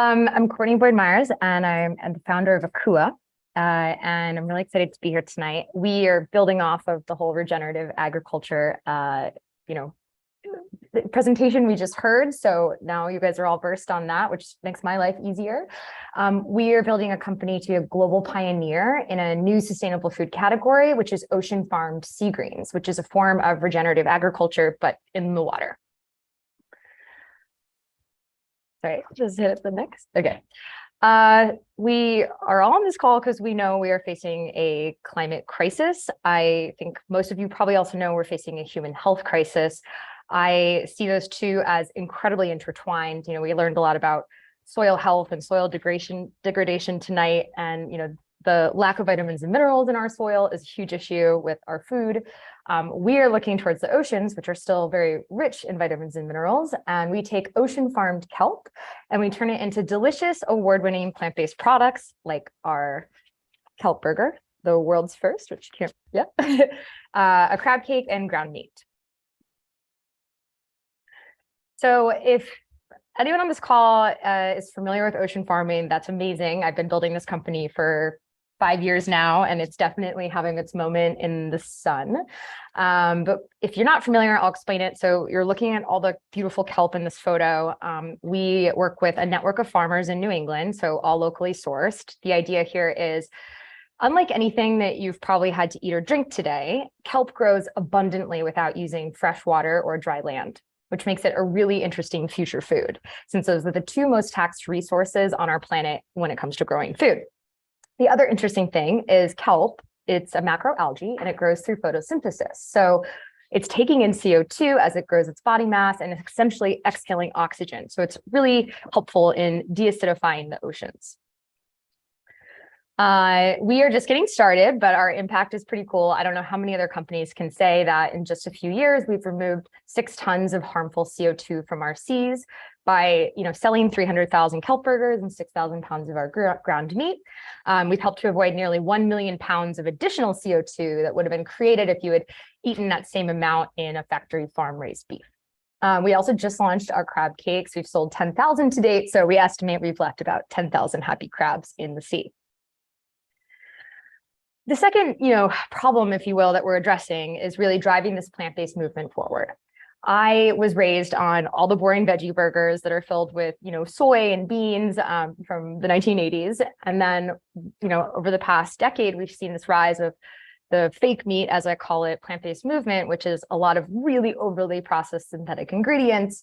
I'm Courtney Boyd-Myers, and I'm the founder of AKUA, and I'm really excited to be here tonight. We are building off of the whole regenerative agriculture, presentation we just heard. So now you guys are all versed on that, which makes my life easier. We are building a company to be a global pioneer in a new sustainable food category, which is ocean farmed sea greens, which is a form of regenerative agriculture, but in the water. Sorry, just hit it the next. Okay. We are all on this call because we know we are facing a climate crisis. I think most of you probably also know we're facing a human health crisis. I see those two as incredibly intertwined. We learned a lot about soil health and soil degradation tonight. And, the lack of vitamins and minerals in our soil is a huge issue with our food. We are looking towards the oceans, which are still very rich in vitamins and minerals. And we take ocean farmed kelp and we turn it into delicious award-winning plant-based products like our kelp burger, the world's first, which can't, a crab cake and ground meat. So if anyone on this call is familiar with ocean farming, that's amazing. I've been building this company for 5 years now, and it's definitely having its moment in the sun. But if you're not familiar, I'll explain it. So you're looking at all the beautiful kelp in this photo. We work with a network of farmers in New England, so all locally sourced. The idea here is, unlike anything that you've probably had to eat or drink today, kelp grows abundantly without using fresh water or dry land, which makes it a really interesting future food, since those are the two most taxed resources on our planet when it comes to growing food. The other interesting thing is kelp. It's a macroalgae and it grows through photosynthesis. So it's taking in CO2 as it grows its body mass and essentially exhaling oxygen. So it's really helpful in deacidifying the oceans. We are just getting started, but our impact is pretty cool. I don't know how many other companies can say that in just a few years, we've removed 6 tons of harmful CO2 from our seas by, selling 300,000 kelp burgers and 6,000 pounds of our ground meat. We've helped to avoid nearly 1 million pounds of additional CO2 that would have been created if you had eaten that same amount in a factory farm raised beef. We also just launched our crab cakes. We've sold 10,000 to date, so we estimate we've left about 10,000 happy crabs in the sea. The second, problem, if you will, that we're addressing is really driving this plant-based movement forward. I was raised on all the boring veggie burgers that are filled with, soy and beans from the 1980s. And then, over the past decade, we've seen this rise of the fake meat, as I call it, plant-based movement, which is a lot of really overly processed synthetic ingredients.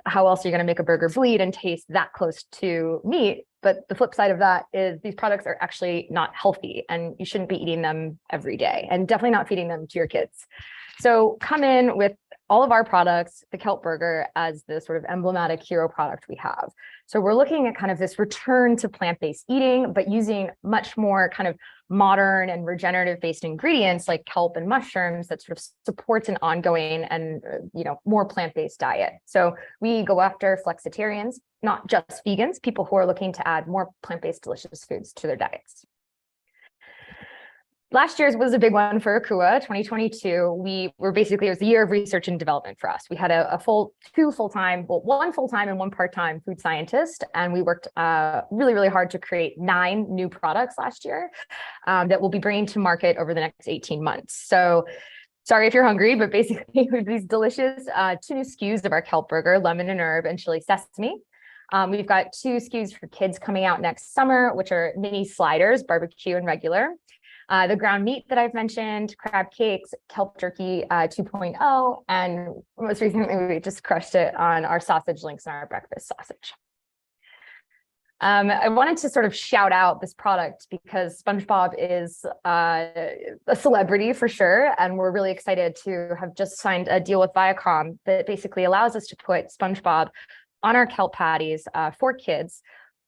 How else are you going to make a burger bleed and taste that close to meat? But the flip side of that is these products are actually not healthy and you shouldn't be eating them every day and definitely not feeding them to your kids. So come in with all of our products, the kelp burger as the sort of emblematic hero product we have. So we're looking at kind of this return to plant-based eating, but using much more kind of modern and regenerative-based ingredients like kelp and mushrooms that sort of supports an ongoing and, more plant-based diet. So we go after flexitarians, not just vegans, people who are looking to add more plant-based delicious foods to their diets. Last year's was a big one for AKUA, 2022. It was the year of research and development for us. We had one full-time and one part-time food scientist, and we worked really, really hard to create 9 new products last year that we'll be bringing to market over the next 18 months. So sorry if you're hungry, but basically we have these delicious 2 new SKUs of our kelp burger, lemon and herb and chili sesame. We've got 2 SKUs for kids coming out next summer, which are mini sliders, barbecue and regular. The ground meat that I've mentioned, crab cakes, kelp jerky 2.0, and most recently we just crushed it on our sausage links and our breakfast sausage. I wanted to sort of shout out this product because SpongeBob is a celebrity for sure, and we're really excited to have just signed a deal with Viacom that basically allows us to put SpongeBob on our kelp patties for kids.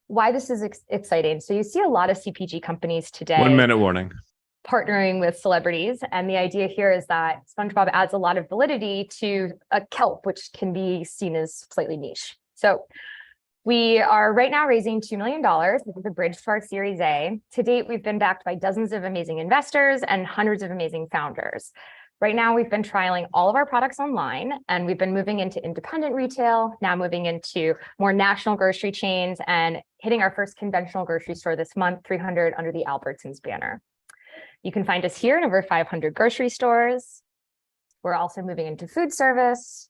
Why this is exciting. So you see a lot of CPG companies today. 1 minute warning. Partnering with celebrities. And the idea here is that SpongeBob adds a lot of validity to a kelp, which can be seen as slightly niche. So we are right now raising $2 million. This is a bridge to our Series A. To date, we've been backed by dozens of amazing investors and hundreds of amazing founders. Right now, we've been trialing all of our products online, and we've been moving into independent retail, now moving into more national grocery chains, and hitting our first conventional grocery store this month, 300 under the Albertsons banner. You can find us here in over 500 grocery stores. We're also moving into food service.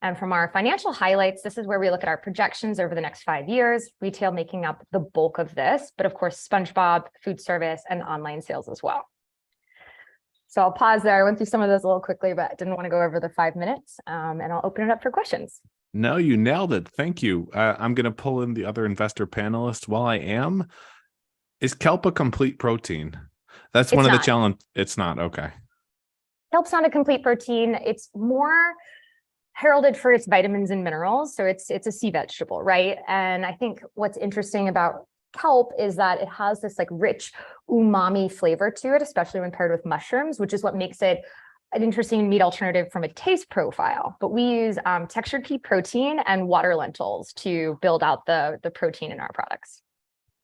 And from our financial highlights, this is where we look at our projections over the next 5 years, retail making up the bulk of this, but of course, SpongeBob, food service, and online sales as well. So I'll pause there. I went through some of those a little quickly, but didn't want to go over the 5 minutes, and I'll open it up for questions. No, you nailed it. Thank you. I'm going to pull in the other investor panelists while I am. Is kelp a complete protein? That's one of the challenges. It's not. Okay. Kelp's not a complete protein. It's more heralded for its vitamins and minerals. So it's a sea vegetable, right? And I think what's interesting about kelp is that it has this like rich umami flavor to it, especially when paired with mushrooms, which is what makes it an interesting meat alternative from a taste profile. But we use textured pea protein and water lentils to build out the protein in our products.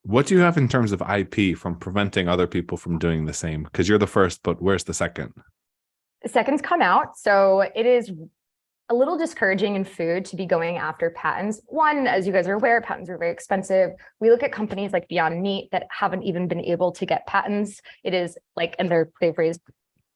What do you have in terms of IP from preventing other people from doing the same? Because you're the first, but where's the second? The second's come out. So it is a little discouraging in food to be going after patents. One, as you guys are aware, patents are very expensive. We look at companies like Beyond Meat that haven't even been able to get patents. It is like, and they've raised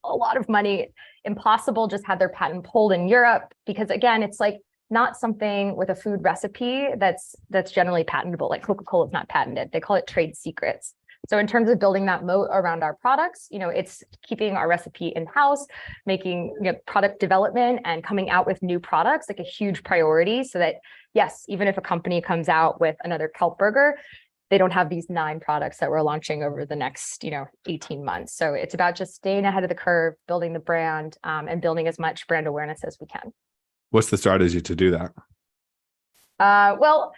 a lot of money. Impossible just had their patent pulled in Europe because again, it's like not something with a food recipe that's generally patentable. Like Coca-Cola is not patented. They call it trade secrets. So in terms of building that moat around our products, it's keeping our recipe in-house, making product development and coming out with new products like a huge priority so that, yes, even if a company comes out with another kelp burger, they don't have these 9 products that we're launching over the next, 18 months. So it's about just staying ahead of the curve, building the brand, and building as much brand awareness as we can. What's the strategy to do that? Well,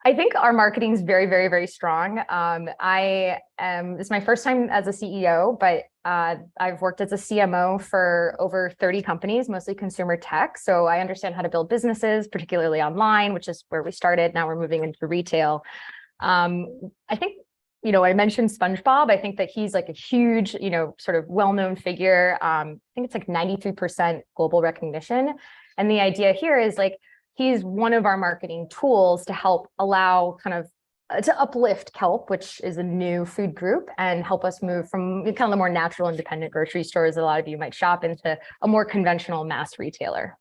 I think our marketing is very, very, very strong. This is my first time as a CEO, but I've worked as a CMO for over 30 companies, mostly consumer tech. So I understand how to build businesses, particularly online, which is where we started. Now we're moving into retail. I think, I mentioned SpongeBob. I think that he's like a huge, sort of well-known figure. I think it's like 93% global recognition. And the idea here is like, he's one of our marketing tools to help allow to uplift kelp, which is a new food group, and help us move from kind of the more natural independent grocery stores that a lot of you might shop into a more conventional mass retailer.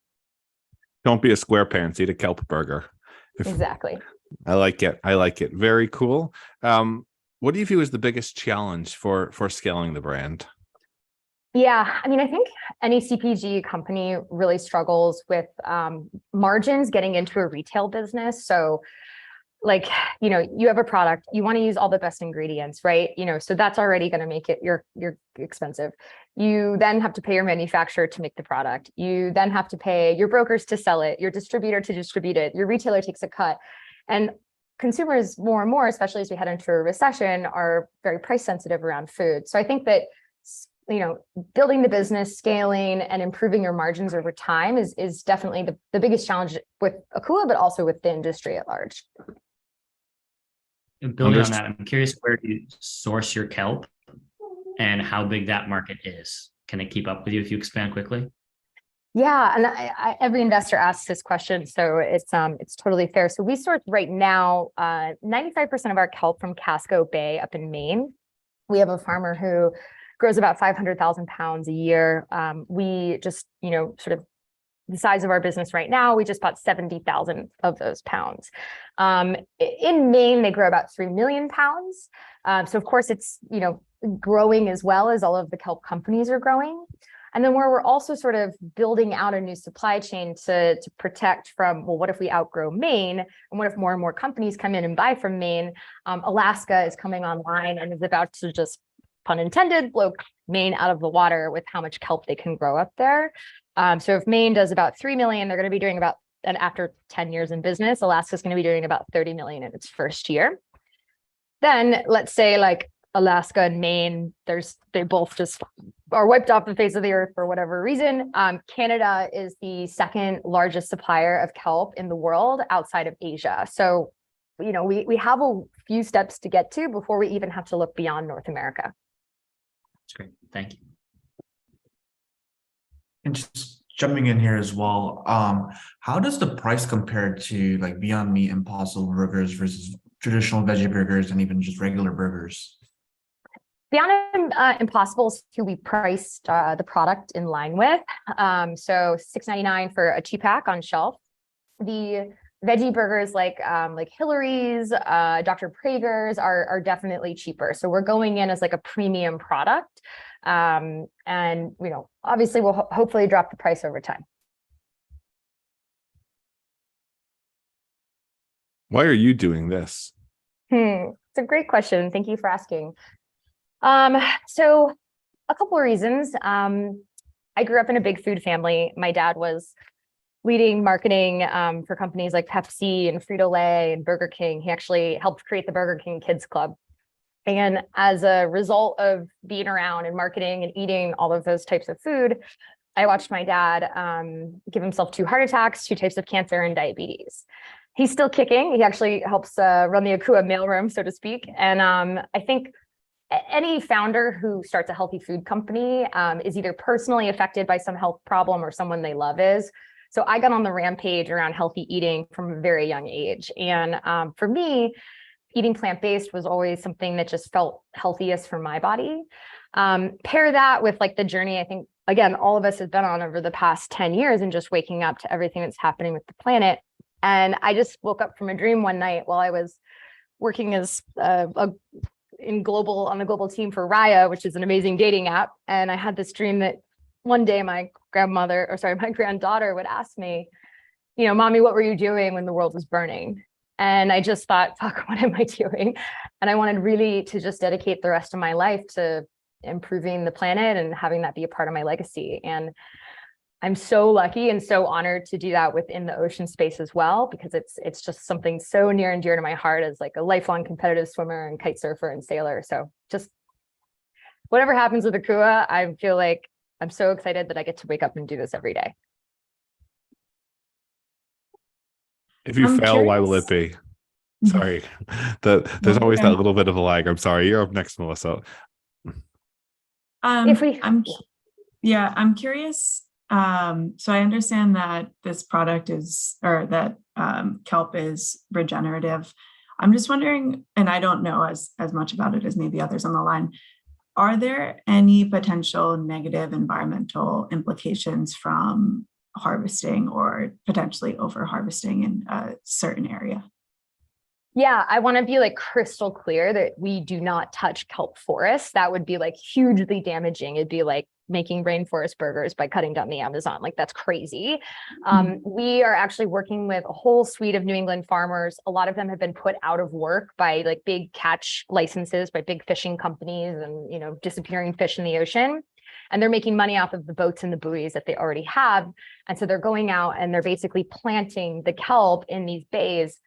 Don't be a square pants, eat a kelp burger. Exactly. I like it. I like it. Very cool. What do you view as the biggest challenge for scaling the brand? Yeah, I mean, I think any CPG company really struggles with margins getting into a retail business. So like, you have a product, you want to use all the best ingredients, right? So that's already going to make it you're expensive. You then have to pay your manufacturer to make the product. You then have to pay your brokers to sell it, your distributor to distribute it, your retailer takes a cut. And consumers more and more, especially as we head into a recession, are very price sensitive around food. So I think that building the business, scaling, and improving your margins over time is definitely the biggest challenge with AKUA, but also with the industry at large. And building on that, I'm curious where you source your kelp and how big that market is. Can it keep up with you if you expand quickly? Yeah, and every investor asks this question, so it's totally fair. So we source right now 95% of our kelp from Casco Bay up in Maine. We have a farmer who grows about 500,000 pounds a year. We just, sort of the size of our business right now, we just bought 70,000 of those pounds. In Maine, they grow about 3 million pounds. So of course it's, growing as well as all of the kelp companies are growing. And then where we're also sort of building out a new supply chain to protect from, well, what if we outgrow Maine? And what if more and more companies come in and buy from Maine? Alaska is coming online and is about to just, pun intended, blow Maine out of the water with how much kelp they can grow up there. So if Maine does about 3 million, they're going to be doing about, and after 10 years in business, Alaska is going to be doing about 30 million in its first year. Then let's say like Alaska and Maine, they both just are wiped off the face of the earth for whatever reason. Canada is the second largest supplier of kelp in the world outside of Asia. So, we have a few steps to get to before we even have to look beyond North America. That's great. Thank you. And just jumping in here as well, how does the price compare to like Beyond Meat Impossible Burgers versus traditional veggie burgers and even just regular burgers? Beyond Impossible is who we priced the product in line with. So $6.99 for a 2-pack on shelf. The veggie burgers like Hillary's, Dr. Prager's are definitely cheaper. So we're going in as like a premium product. And obviously we'll hopefully drop the price over time. Why are you doing this? It's a great question. Thank you for asking. So a couple of reasons. I grew up in a big food family. My dad was leading marketing for companies like Pepsi and Frito-Lay and Burger King. He actually helped create the Burger King Kids Club. And as a result of being around and marketing and eating all of those types of food, I watched my dad give himself 2 heart attacks, 2 types of cancer, and diabetes. He's still kicking. He actually helps run the AKUA mailroom, so to speak. And I think any founder who starts a healthy food company is either personally affected by some health problem or someone they love is. So I got on the rampage around healthy eating from a very young age. And for me, eating plant-based was always something that just felt healthiest for my body. Pair that with like the journey, I think, again, all of us have been on over the past 10 years and just waking up to everything that's happening with the planet. And I just woke up from a dream one night while I was working as on the global team for Raya, which is an amazing dating app. And I had this dream that one day my granddaughter would ask me, Mommy, what were you doing when the world was burning? And I just thought, fuck, what am I doing? And I wanted really to just dedicate the rest of my life to improving the planet and having that be a part of my legacy. And I'm so lucky and so honored to do that within the ocean space as well, because it's just something so near and dear to my heart as like a lifelong competitive swimmer and kite surfer and sailor. So just whatever happens with AKUA, I feel like I'm so excited that I get to wake up and do this every day. If you fail, why will it be? Sorry, there's always that little bit of a lag. I'm sorry. You're up next, Melissa. I'm curious. So I understand that this product kelp is regenerative. I'm just wondering, and I don't know as much about it as maybe others on the line, are there any potential negative environmental implications from harvesting or potentially over harvesting in a certain area? Yeah, I want to be like crystal clear that we do not touch kelp forests. That would be like hugely damaging. It'd be like making rainforest burgers by cutting down the Amazon. Like that's crazy. We are actually working with a whole suite of New England farmers. A lot of them have been put out of work by like big catch licenses by big fishing companies and, disappearing fish in the ocean. And they're making money off of the boats and the buoys that they already have. And so they're going out and they're basically planting the kelp in these bays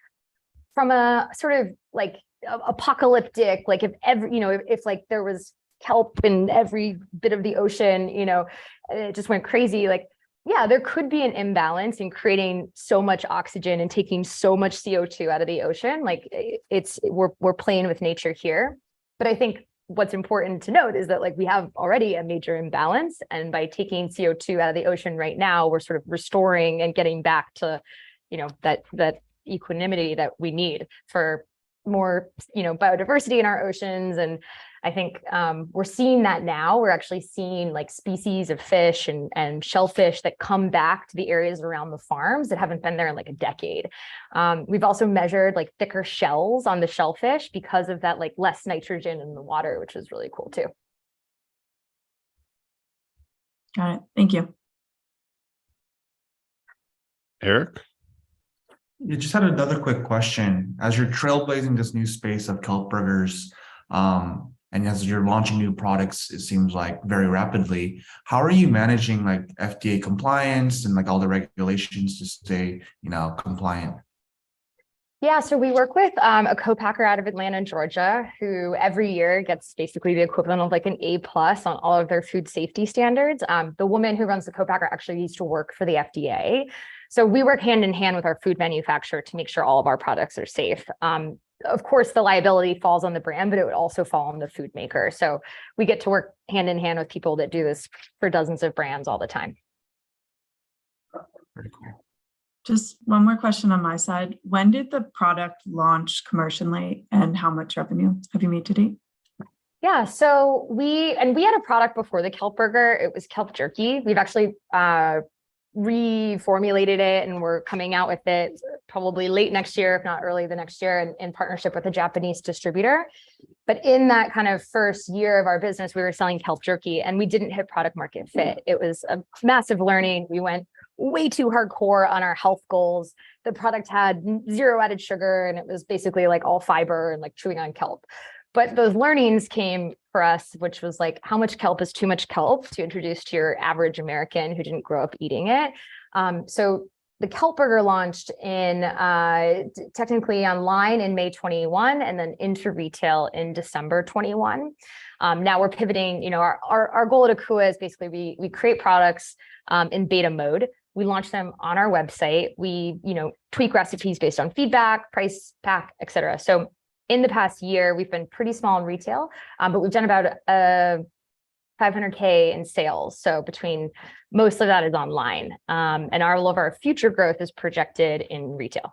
from a sort of like apocalyptic, like if like there was kelp in every bit of the ocean, it just went crazy. Like, yeah, there could be an imbalance in creating so much oxygen and taking so much CO2 out of the ocean. Like we're playing with nature here. But I think what's important to note is that like we have already a major imbalance, and by taking CO2 out of the ocean right now, we're sort of restoring and getting back to, that equanimity that we need for more, biodiversity in our oceans. And I think we're seeing that now. We're actually seeing like species of fish and shellfish that come back to the areas around the farms that haven't been there in like a decade. We've also measured like thicker shells on the shellfish because of that, like less nitrogen in the water, which is really cool too. Got it. Thank you. Eric? You just had another quick question. As you're trailblazing this new space of kelp burgers, and as you're launching new products, it seems like very rapidly, how are you managing like FDA compliance and like all the regulations to stay, compliant? Yeah, so we work with a co-packer out of Atlanta, Georgia, who every year gets basically the equivalent of like an A+ on all of their food safety standards. The woman who runs the co-packer actually used to work for the FDA. So we work hand in hand with our food manufacturer to make sure all of our products are safe. Of course, the liability falls on the brand, but it would also fall on the food maker. So we get to work hand in hand with people that do this for dozens of brands all the time. Very cool. Just one more question on my side. When did the product launch commercially and how much revenue have you made to date? Yeah, so we had a product before the kelp burger. It was kelp jerky. We've actually reformulated it, and we're coming out with it probably late next year, if not early the next year, in partnership with a Japanese distributor. But in that kind of first year of our business, we were selling kelp jerky, and we didn't hit product market fit. It was a massive learning. We went way too hardcore on our health goals. The product had 0 added sugar, and it was basically like all fiber and like chewing on kelp. But those learnings came for us, which was like, how much kelp is too much kelp to introduce to your average American who didn't grow up eating it. So the kelp burger launched in technically online in May 21, and then into retail in December 21. Now we're pivoting. Our goal at AKUA is basically we create products in beta mode. We launch them on our website. We tweak recipes based on feedback, price, pack, et cetera. So in the past year, we've been pretty small in retail, but we've done about $500K in sales. So between most of that is online, and all of our future growth is projected in retail.